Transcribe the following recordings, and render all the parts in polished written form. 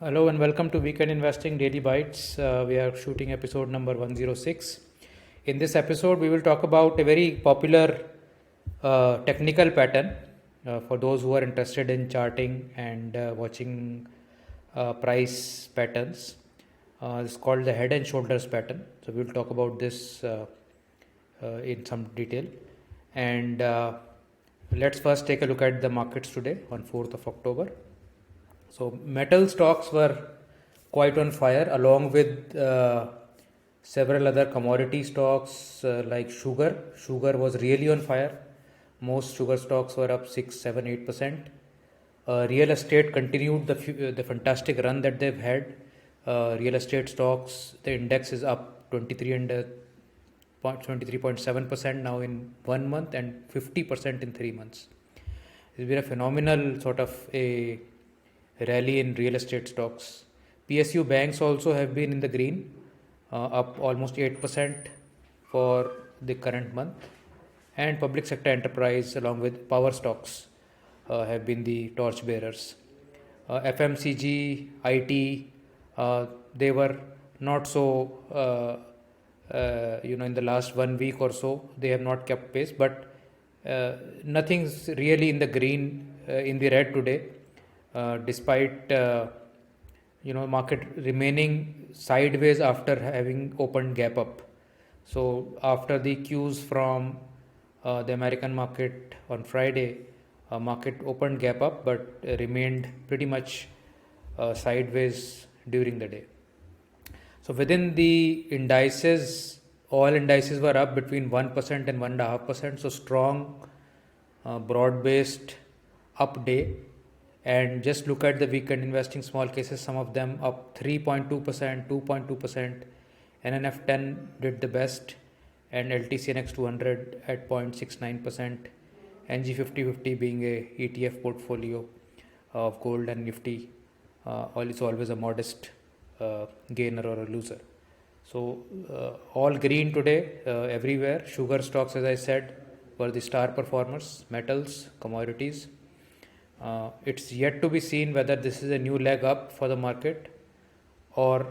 Hello and welcome to Weekend Investing Daily Bites. We are shooting episode number 106. In this episode, we will talk about a very popular technical pattern for those who are interested in charting and watching price patterns. It's called the head and shoulders pattern. So, we will talk about this in some detail. And let's first take a look at the markets today on 4th of October. So metal stocks were quite on fire, along with several other commodity stocks like sugar. Sugar was really on fire. Most sugar stocks were up 6, 7, 8%. Real estate continued the fantastic run that they've had. Real estate stocks, the index is up 23.7% now in 1 month and 50% in 3 months. It's been a phenomenal sort of a rally in real estate stocks. PSU banks also have been in the green, up almost 8% for the current month. And public sector enterprise along with power stocks have been the torch bearers. FMCG, IT, they were not so, in the last 1 week or so, they have not kept pace, but nothing's really in the green, in the red today. Despite market remaining sideways after having opened gap up. So after the cues from the American market on Friday, market opened gap up but remained pretty much sideways during the day. So within the indices, all indices were up between 1% and 1.5%. So strong, broad-based up day. And just look at the weekend investing small cases, some of them up 3.2%, 2.2%. NNF 10 did the best, and LTCNX 200 at 0.69%. NG 5050 being a ETF portfolio of gold and Nifty, it's always a modest gainer or a loser. So all green today everywhere. Sugar stocks, as I said, were the star performers. Metals, commodities. It's yet to be seen whether this is a new leg up for the market or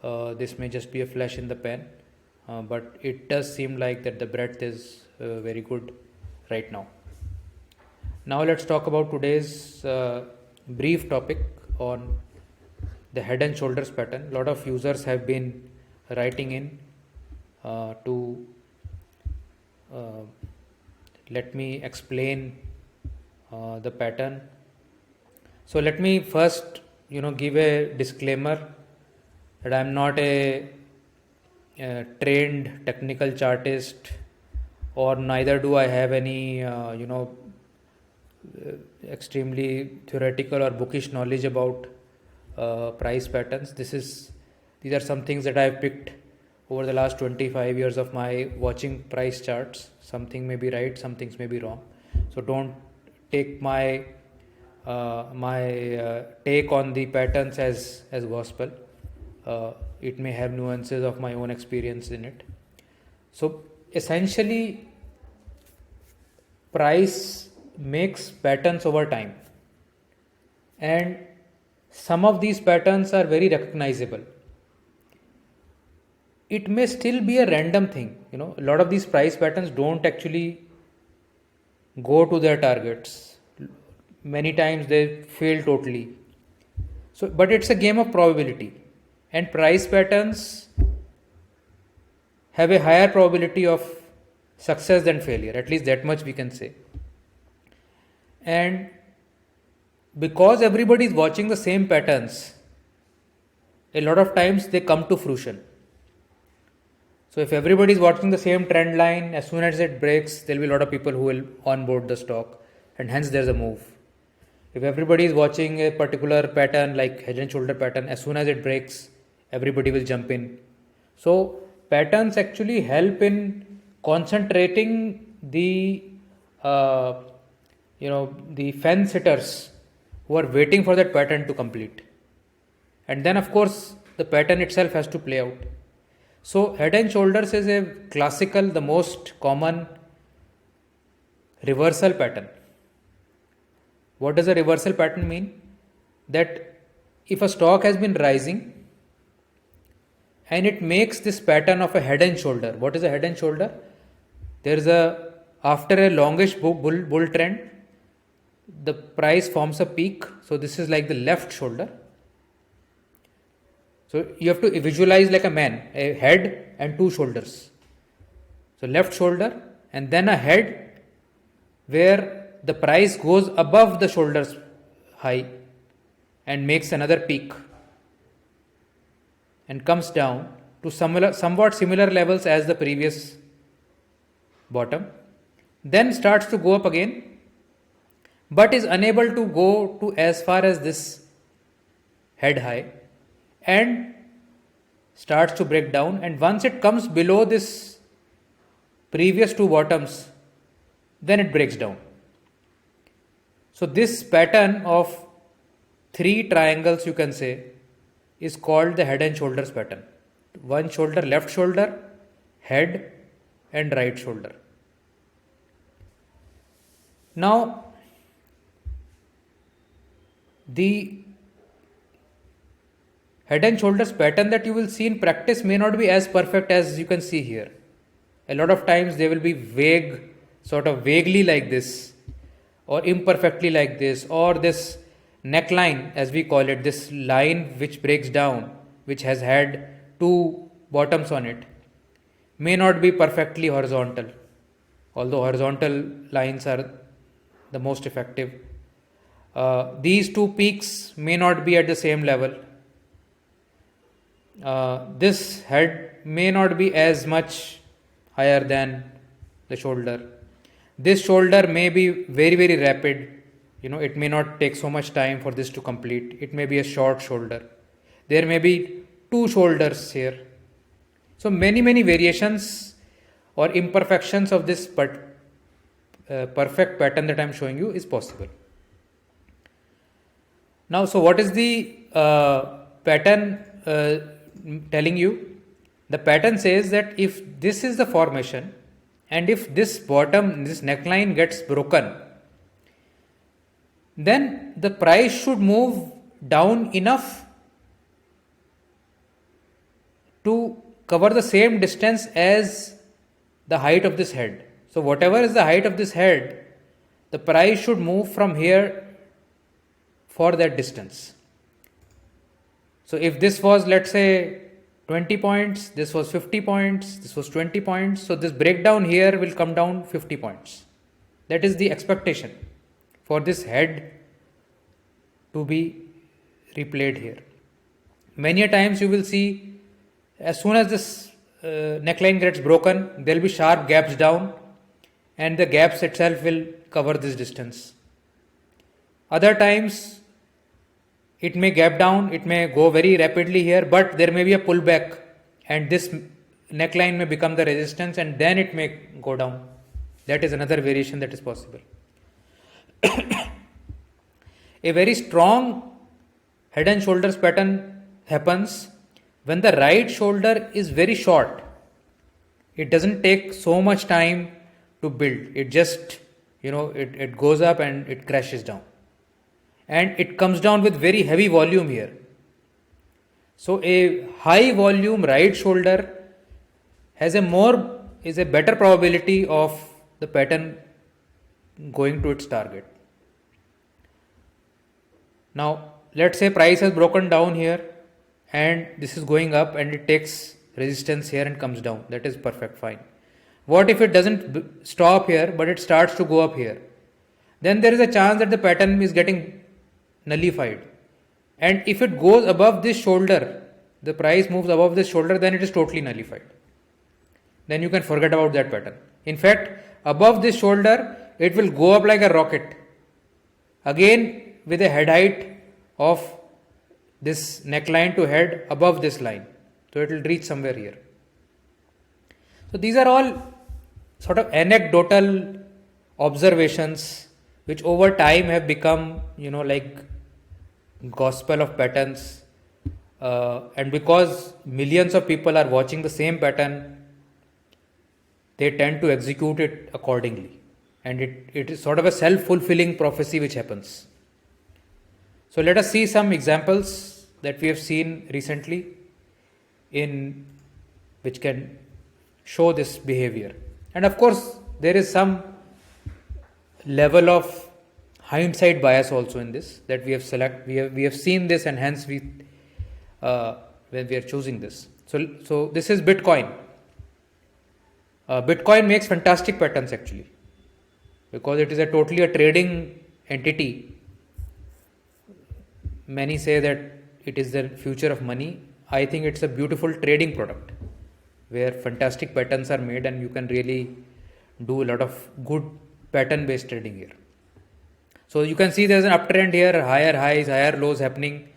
this may just be a flash in the pan. But it does seem like that the breadth is very good right now. Now let's talk about today's brief topic on the head and shoulders pattern. A lot of users have been writing in to let me explain the pattern. So let me first give a disclaimer that I'm not a trained technical chartist, or neither do I have any extremely theoretical or bookish knowledge about price patterns. These are some things that I've picked over the last 25 years of my watching price charts. Something may be right, some things may be wrong. So don't take my take on the patterns as gospel. It may have nuances of my own experience in it. So essentially, price makes patterns over time, and some of these patterns are very recognizable. It may still be a random thing. A lot of these price patterns don't actually go to their targets. Many times they fail totally. So, but it's a game of probability, and price patterns have a higher probability of success than failure. At least that much we can say. And because everybody is watching the same patterns, a lot of times they come to fruition. So if everybody is watching the same trend line, as soon as it breaks, there will be a lot of people who will onboard the stock, and hence there's a move. If everybody is watching a particular pattern like head and shoulder pattern, as soon as it breaks, everybody will jump in. So patterns actually help in concentrating the the fence sitters who are waiting for that pattern to complete. And then of course the pattern itself has to play out. So head and shoulders is a classical, the most common reversal pattern. What does a reversal pattern mean? That if a stock has been rising and it makes this pattern of a head and shoulder. What is a head and shoulder? There is after a longish bull trend, the price forms a peak. So this is like the left shoulder. So you have to visualize like a man, a head and two shoulders. So left shoulder and then a head where the price goes above the shoulders high and makes another peak and comes down to somewhat similar levels as the previous bottom, then starts to go up again, but is unable to go to as far as this head high and starts to break down, and once it comes below this previous two bottoms, then it breaks down. So this pattern of three triangles, you can say, is called the head and shoulders pattern. One shoulder, left shoulder, head and right shoulder. Now, the head and shoulders pattern that you will see in practice may not be as perfect as you can see here. A lot of times they will be vague, sort of vaguely like this, or imperfectly like this, or this neckline, as we call it, this line which breaks down, which has had two bottoms on it, may not be perfectly horizontal, although horizontal lines are the most effective. These two peaks may not be at the same level. This head may not be as much higher than the shoulder. This shoulder may be very, very rapid. It may not take so much time for this to complete. It may be a short shoulder. There may be two shoulders here. So many variations or imperfections of this perfect pattern that I am showing you is possible. Now, so what is the pattern telling you? The pattern says that if this is the formation and if this neckline gets broken, then the price should move down enough to cover the same distance as the height of this head. So whatever is the height of this head, the price should move from here for that distance. So if this was, let's say, 20 points, this was 50 points, this was 20 points, so this breakdown here will come down 50 points. That is the expectation for this head to be replayed here. Many a times you will see, as soon as this neckline gets broken, there will be sharp gaps down, and the gaps itself will cover this distance. Other times it may gap down, it may go very rapidly here, but there may be a pullback and this neckline may become the resistance and then it may go down. That is another variation that is possible. A very strong head and shoulders pattern happens when the right shoulder is very short. It doesn't take so much time to build. It just, it goes up and it crashes down. And it comes down with very heavy volume here. So a high volume right shoulder is a better probability of the pattern going to its target. Now, let's say price has broken down here and this is going up and it takes resistance here and comes down. That is perfect, fine. What if it doesn't stop here but it starts to go up here? Then there is a chance that the pattern is getting nullified. And if it goes above this shoulder, the price moves above this shoulder, then it is totally nullified. Then you can forget about that pattern. In fact, above this shoulder, it will go up like a rocket. Again, with a head height of this neckline to head above this line. So it will reach somewhere here. So these are all sort of anecdotal observations which over time have become, like gospel of patterns. And because millions of people are watching the same pattern, they tend to execute it accordingly. And it is sort of a self-fulfilling prophecy which happens. So let us see some examples that we have seen recently in which can show this behavior. And of course, there is some level of hindsight bias also in this, that we have seen this, and hence when we are choosing this. So this is Bitcoin. Bitcoin makes fantastic patterns actually, because it is totally a trading entity. Many say that it is the future of money. I think it's a beautiful trading product where fantastic patterns are made, and you can really do a lot of good pattern based trading here. So you can see there's an uptrend here, higher highs, higher lows happening,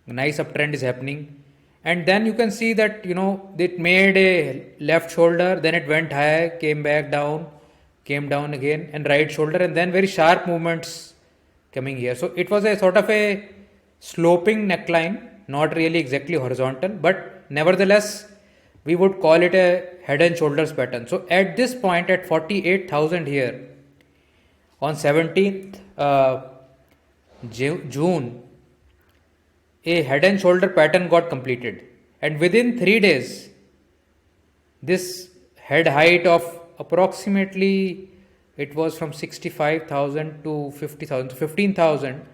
nice uptrend is happening. And then you can see that, it made a left shoulder, then it went high, came back down, came down again, and right shoulder, and then very sharp movements coming here. So it was a sort of a sloping neckline, not really exactly horizontal, but nevertheless, we would call it a head and shoulders pattern. So at this point, at 48,000 here, on 17th June, a head and shoulder pattern got completed, and within 3 days this head height of approximately, it was from 65,000 to 50,000, so 15,000.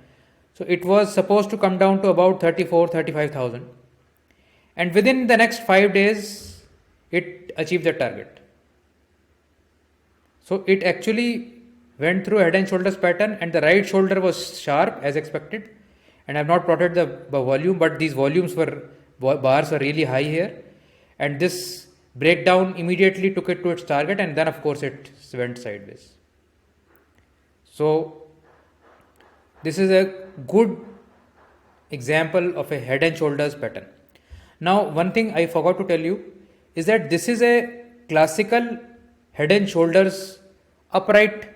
So it was supposed to come down to about 35,000, and within the next 5 days it achieved the target. So it actually went through head and shoulders pattern, and the right shoulder was sharp as expected. And I have not plotted the volume, but these volumes bars were really high here, and this breakdown immediately took it to its target, and then of course it went sideways. So this is a good example of a head and shoulders pattern. Now, one thing I forgot to tell you is that this is a classical head and shoulders upright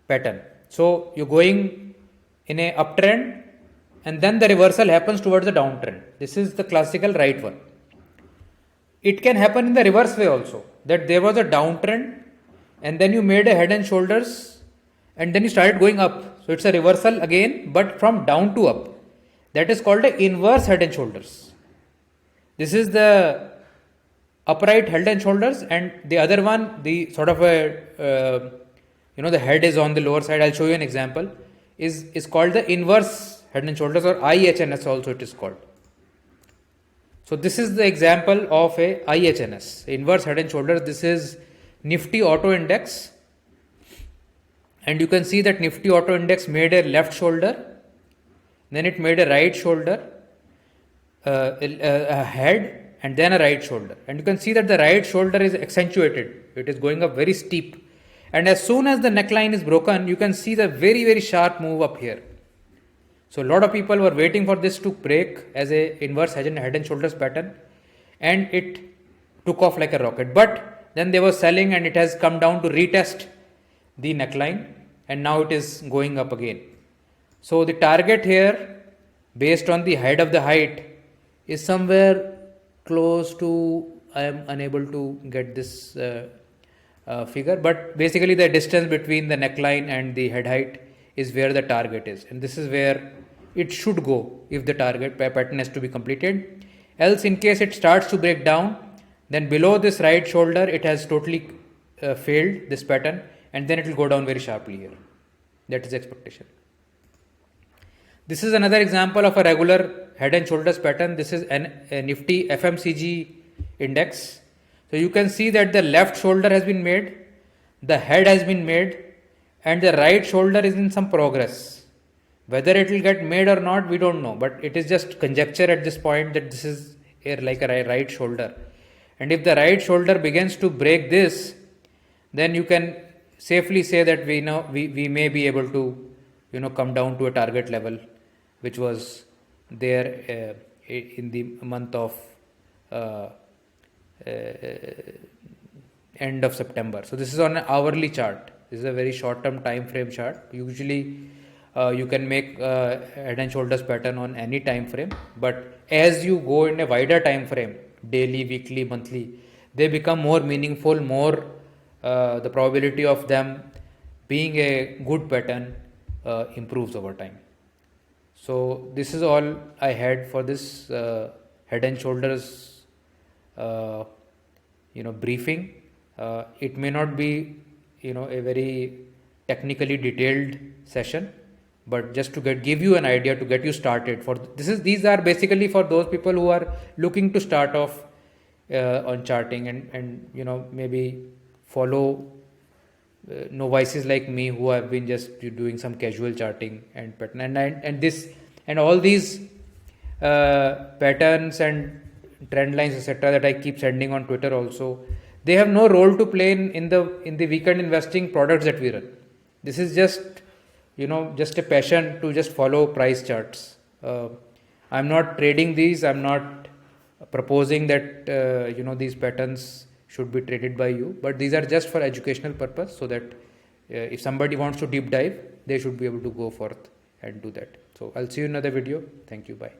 pattern. So you're going in a uptrend, and then the reversal happens towards the downtrend. This is the classical right one. It can happen in the reverse way also, that there was a downtrend, and then you made a head and shoulders, and then you started going up. So it's a reversal again, but from down to up. That is called an inverse head and shoulders. This is the upright head and shoulders, and the other one, the sort of a the head is on the lower side. I'll show you an example. Is called the inverse head and shoulders, or IHNS also it is called. So this is the example of a IHNS, inverse head and shoulders. This is Nifty Auto Index, and you can see that Nifty Auto Index made a left shoulder, then it made a right shoulder, a head, and then a right shoulder. And you can see that the right shoulder is accentuated. It is going up very steep. And as soon as the neckline is broken, you can see the very, very sharp move up here. So a lot of people were waiting for this to break as a inverse head and shoulders pattern, and it took off like a rocket. But then they were selling, and it has come down to retest the neckline, and now it is going up again. So the target here, based on the height of the height, is somewhere close to, I am unable to get this figure, but basically the distance between the neckline and the head height is where the target is, and this is where it should go if the target pattern has to be completed. Else, in case it starts to break down, then below this right shoulder it has totally failed this pattern, and then it will go down very sharply here. That is the expectation. This is another example of a regular head and shoulders pattern. This is a Nifty FMCG index. So you can see that the left shoulder has been made, the head has been made, and the right shoulder is in some progress. Whether it will get made or not, we don't know, but it is just conjecture at this point that this is like a right shoulder. And if the right shoulder begins to break this, then you can safely say that we may be able to come down to a target level, which was there in the month of end of September. So this is on an hourly chart. This is a very short term time frame chart. Usually you can make head and shoulders pattern on any time frame, but as you go in a wider time frame, daily, weekly, monthly, they become more meaningful, more the probability of them being a good pattern improves over time. So this is all I had for this head and shoulders uh, briefing. It may not be a very technically detailed session, but just to give you an idea, to get you started. These are basically for those people who are looking to start off on charting, and maybe follow novices like me who have been just doing some casual charting and pattern, and all these patterns and trend lines, etc., that I keep sending on Twitter also. They have no role to play in the weekend investing products that we run. This is just a passion to just follow price charts. I'm not trading these. I'm not proposing that these patterns should be traded by you, but these are just for educational purpose, so that if somebody wants to deep dive, they should be able to go forth and do that. So I'll see you in another video. Thank you. Bye.